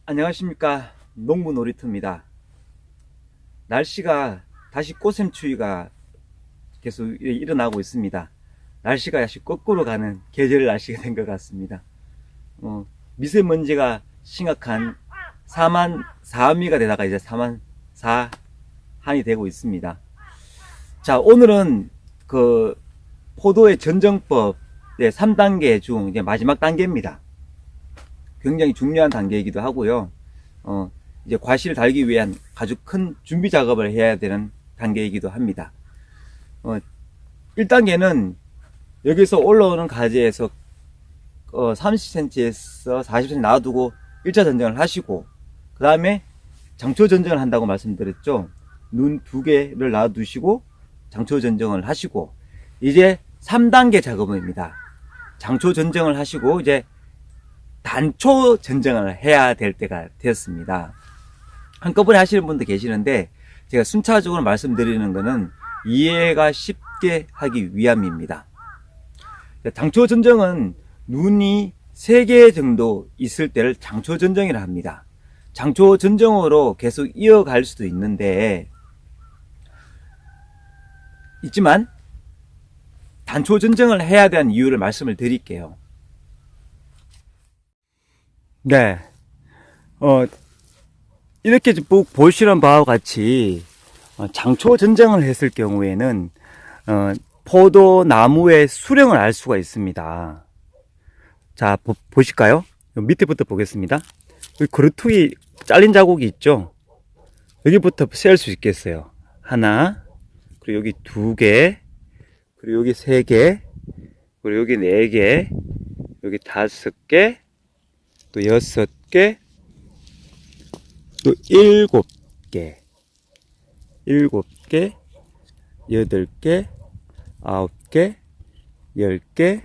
안녕하십니까. 농부 놀이터입니다. 날씨가 다시 꽃샘추위가 계속 일어나고 있습니다. 날씨가 다시 거꾸로 가는 계절 날씨가 된 것 같습니다. 미세먼지가 심각한 4만 4미가 되다가 이제 4만 4한이 되고 있습니다. 자, 오늘은 그 포도의 전정법 3단계 중 이제 마지막 단계입니다. 굉장히 중요한 단계이기도 하고요. 이제 과실을 달기 위한 아주 큰 준비 작업을 해야 되는 단계이기도 합니다. 1단계는 여기서 올라오는 가지에서 30cm에서 40cm 놔두고 1차 전정을 하시고, 그 다음에 장초 전정을 한다고 말씀드렸죠. 눈 2개를 놔두시고 장초 전정을 하시고, 이제 3단계 작업입니다. 장초 전정을 하시고 이제 단초 전정을 해야 될 때가 되었습니다. 한꺼번에 하시는 분도 계시는데 제가 순차적으로 말씀드리는 것은 이해가 쉽게 하기 위함입니다. 장초 전정은 눈이 3개 정도 있을 때를 장초 전정이라 합니다. 장초 전정으로 계속 이어갈 수도 있지만 단초 전정을 해야 되는 이유를 말씀을 드릴게요. 네. 이렇게 보시는 바와 같이, 장초 전정을 했을 경우에는, 포도 나무의 수령을 알 수가 있습니다. 자, 보실까요? 밑에부터 보겠습니다. 여기 그루트기 잘린 자국이 있죠? 여기부터 셀 수 있겠어요. 하나, 그리고 여기 2개, 그리고 여기 3개, 그리고 여기 4개, 여기 5개, 또 6개, 또 7개, 8개, 9개, 10개,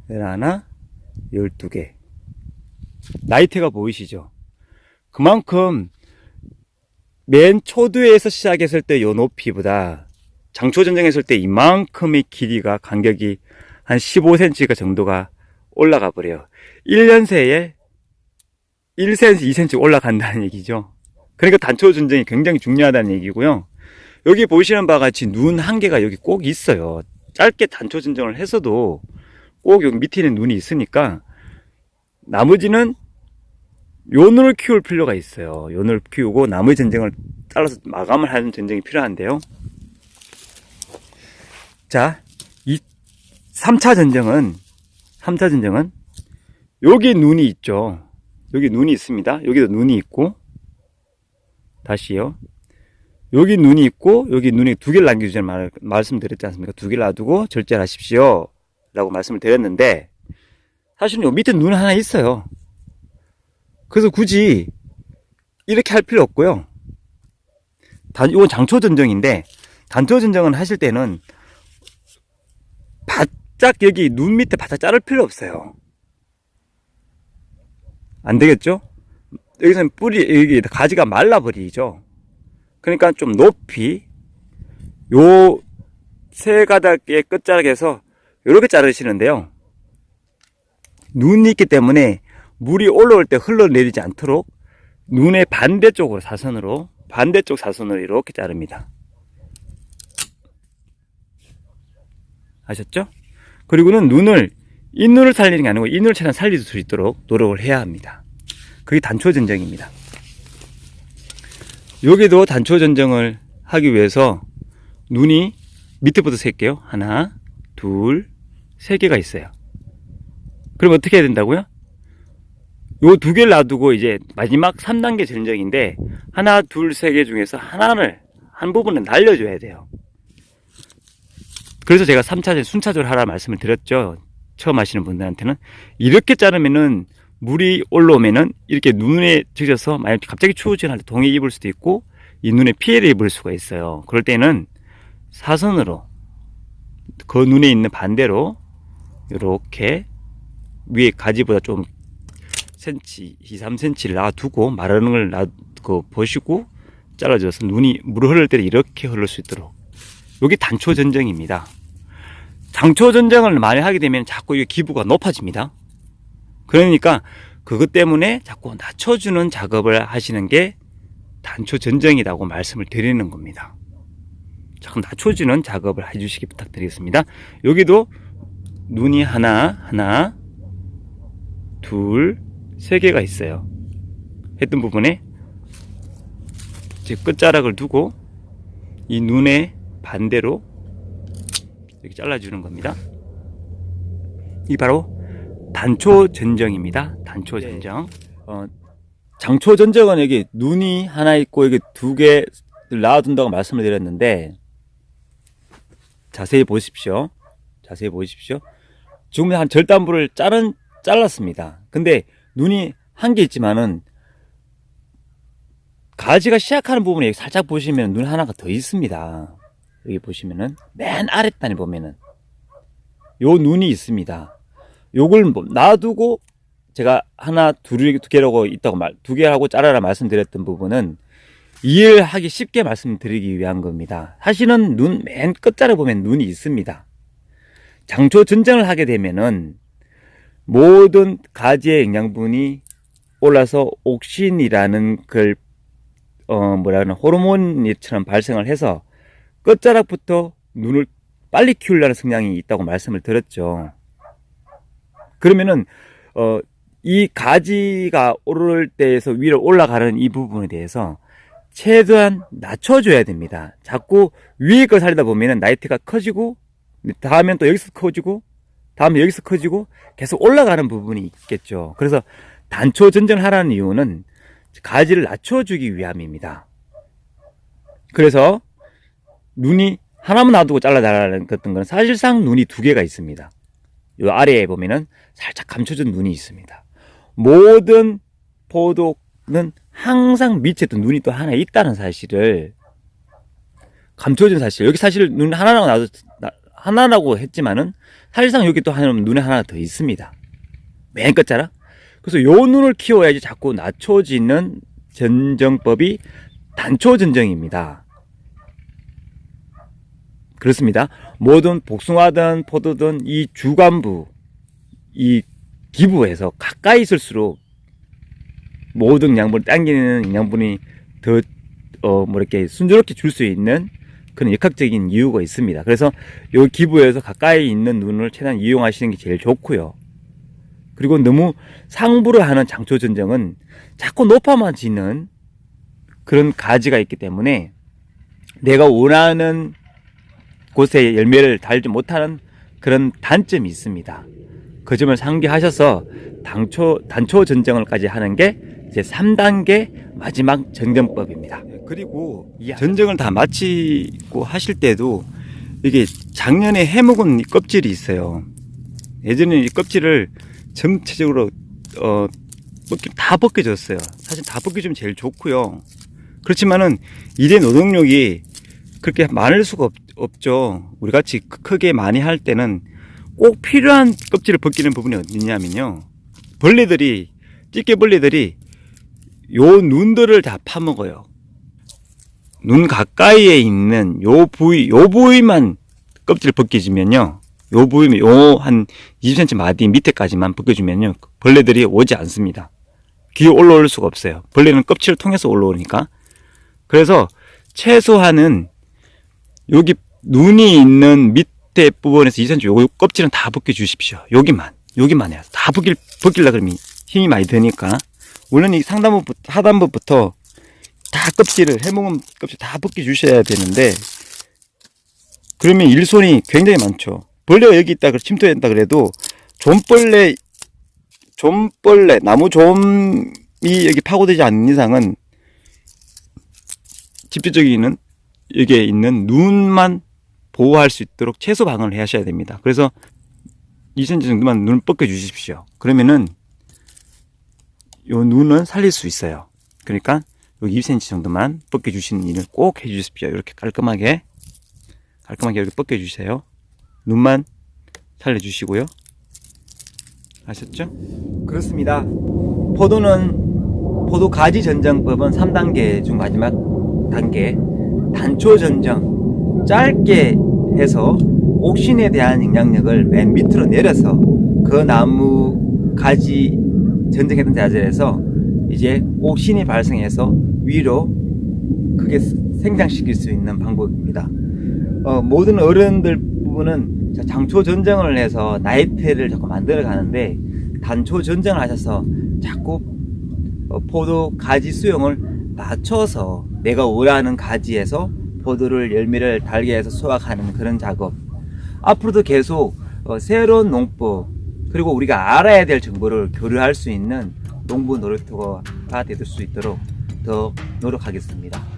11, 12개. 나이테가 보이시죠? 그만큼 맨 초두에서 시작했을 때 요 높이보다 장초 전정했을 때 이만큼의 길이가 간격이 한 15cm 정도가 올라가 버려요. 1년 새에 1cm, 2cm 올라간다는 얘기죠. 그러니까 단초 전정이 굉장히 중요하다는 얘기고요. 여기 보시는 바와 같이 눈 한 개가 여기 꼭 있어요. 짧게 단초 전정을 했어도 꼭 여기 밑에는 눈이 있으니까 나머지는 요 눈을 키울 필요가 있어요. 요 눈을 키우고 나머지 전정을 잘라서 마감을 하는 전정이 필요한데요. 자, 이 3차 전정은 여기 눈이 있죠. 여기 눈이 있습니다. 여기도 눈이 있고, 다시요. 여기 눈이 있고, 여기 눈이 2개를 남겨주지 말씀드렸지 않습니까? 2개를 놔두고 절제를 하십시오. 라고 말씀을 드렸는데, 사실은 요 밑에 눈 하나 있어요. 그래서 굳이 이렇게 할 필요 없고요. 이건 장초 전정인데, 단초 전정은 하실 때는 바짝 여기 눈 밑에 바짝 자를 필요 없어요. 안 되겠죠? 여기서는 여기 가지가 말라버리죠. 그러니까 좀 높이, 요 3가닥의 끝자락에서 이렇게 자르시는데요. 눈이 있기 때문에 물이 올라올 때 흘러내리지 않도록 눈의 반대쪽 사선으로 이렇게 자릅니다. 아셨죠? 그리고는 잇눈을 살리는 게 아니고 잇눈을 최대한 살릴 수 있도록 노력을 해야 합니다. 그게 단초 전정입니다. 여기도 단초 전정을 하기 위해서 눈이 밑에부터 셀게요. 하나, 둘, 3개가 있어요. 그럼 어떻게 해야 된다고요? 요 2개를 놔두고 이제 마지막 3단계 전정인데 하나, 둘, 3개 중에서 한 부분을 날려줘야 돼요. 그래서 제가 3차 순차적으로 하라 말씀을 드렸죠. 처음 하시는 분들한테는 이렇게 자르면은 물이 올라오면은 이렇게 눈에 젖어서 만약 갑자기 추워지는 때 동해 입을 수도 있고 이 눈에 피해를 입을 수가 있어요. 그럴 때는 사선으로 그 눈에 있는 반대로 이렇게 위에 가지보다 좀 2, 3cm를 놔두고 마르는 걸 보시고 잘라줘서 물 흐를 때 이렇게 흐를 수 있도록. 여기 단초 전정입니다. 장초 전정을 많이 하게 되면 자꾸 이 기부가 높아집니다. 그러니까 그것 때문에 자꾸 낮춰주는 작업을 하시는 게 단초 전정이라고 말씀을 드리는 겁니다. 자꾸 낮춰주는 작업을 해주시기 부탁드리겠습니다. 여기도 눈이 하나, 둘, 세 개가 있어요. 했던 부분에 이제 끝자락을 두고 이 눈의 반대로 이렇게 잘라주는 겁니다. 이 바로 단초 전정입니다. 단초 전정. 장초 전정은 여기 눈이 하나 있고 여기 두 개 놔둔다고 말씀을 드렸는데, 자세히 보십시오. 자세히 보십시오. 지금 한 절단부를 잘랐습니다. 근데 눈이 한 개 있지만은 가지가 시작하는 부분에 여기 살짝 보시면 눈 하나가 더 있습니다. 여기 보시면은 맨 아랫단에 보면은 요 눈이 있습니다. 요걸 놔두고 제가 하나, 두 개라고 있다고 두 개라고 자라라 말씀드렸던 부분은 이해하기 쉽게 말씀드리기 위한 겁니다. 사실은 눈 맨 끝자락에 보면 눈이 있습니다. 장초 전정을 하게 되면은 모든 가지의 영양분이 올라서 옥신이라는 걸 호르몬처럼 발생을 해서 끝자락부터 눈을 빨리 키우려는 성향이 있다고 말씀을 드렸죠. 그러면은 이 가지가 오를 때에서 위로 올라가는 이 부분에 대해서 최대한 낮춰줘야 됩니다. 자꾸 위에 걸 살리다 보면은 나이트가 커지고, 다음엔 또 여기서 커지고, 다음에 여기서 커지고, 계속 올라가는 부분이 있겠죠. 그래서 단초 전정을 하라는 이유는 가지를 낮춰주기 위함입니다. 그래서 눈이 하나만 놔두고 잘라달라는 건 사실상 눈이 두 개가 있습니다. 이 아래에 보면은 살짝 감춰진 눈이 있습니다. 모든 포도는 항상 밑에 또 눈이 또 하나 있다는 사실을, 감춰진 사실, 여기 사실 눈 하나라고 했지만은 사실상 여기 또 눈에 하나 더 있습니다. 맨 끝자락. 그래서 요 눈을 키워야지 자꾸 낮춰지는 전정법이 단초 전정입니다. 그렇습니다. 모든 복숭아든 포도든 이 주관부, 이 기부에서 가까이 있을수록 모든 영양분을 당기는 영양분이 더 이렇게 순조롭게 줄 수 있는 그런 역학적인 이유가 있습니다. 그래서 이 기부에서 가까이 있는 눈을 최대한 이용하시는 게 제일 좋고요. 그리고 너무 상부를 하는 장초 전정은 자꾸 높아만 지는 그런 가지가 있기 때문에 내가 원하는 곳에 열매를 달지 못하는 그런 단점이 있습니다. 그 점을 상기하셔서 단초 전정을까지 하는 게 이제 3단계 마지막 전정법입니다. 그리고 이 전정을 다 마치고 하실 때도 이게 작년에 해먹은 껍질이 있어요. 예전에 이 껍질을 전체적으로 다 벗겨졌어요. 사실 다 벗겨주면 제일 좋고요. 그렇지만은 일의 노동력이 그렇게 많을 수가 없죠. 우리같이 크게 많이 할 때는 꼭 필요한 껍질을 벗기는 부분이 어디냐면요, 찌개벌레들이 요 눈들을 다 파먹어요. 눈 가까이에 있는 요 부위만 껍질을 벗겨주면요, 요 부위면 요 한 20cm 마디 밑에까지만 벗겨주면요, 벌레들이 오지 않습니다. 귀에 올라올 수가 없어요. 벌레는 껍질을 통해서 올라오니까. 그래서 최소한은 여기 눈이 있는 밑에 부분에서 2cm 요 껍질은 다 벗겨주십시오. 여기만 해요. 다 벗기려고 그러면 힘이 많이 드니까. 물론 이 하단부부터 다 해먹은 껍질 다 벗겨주셔야 되는데, 그러면 일손이 굉장히 많죠. 벌레가 여기 있다, 침투했다 그래도 좀벌레, 나무좀이 여기 파고들지 않는 이상은 집중적인 여기에 있는 눈만 보호할 수 있도록 최소 방어를 하셔야 됩니다. 그래서 2cm 정도만 눈을 벗겨 주십시오. 그러면은 요 눈은 살릴 수 있어요. 그러니까 여기 2cm 정도만 벗겨 주시는 일을 꼭 해 주십시오. 이렇게 깔끔하게 이렇게 벗겨 주세요. 눈만 살려 주시고요. 아셨죠? 그렇습니다. 포도 가지 전정법은 3단계 중 마지막 단계, 단초 전정. 짧게 해서 옥신에 대한 영향력을 맨 밑으로 내려서 그 나무 가지 전쟁했던 자재에서 이제 옥신이 발생해서 위로 크게 생장시킬 수 있는 방법입니다. 모든 어른들 부분은 장초 전쟁을 해서 나이테를 자꾸 만들어 가는데 단초 전쟁을 하셔서 자꾸 포도 가지 수용을 낮춰서 내가 원하는 가지에서 포도를 열매를 달게 해서 수확하는 그런 작업, 앞으로도 계속 새로운 농법 그리고 우리가 알아야 될 정보를 교류할 수 있는 농부 놀이터가 될 수 있도록 더 노력하겠습니다.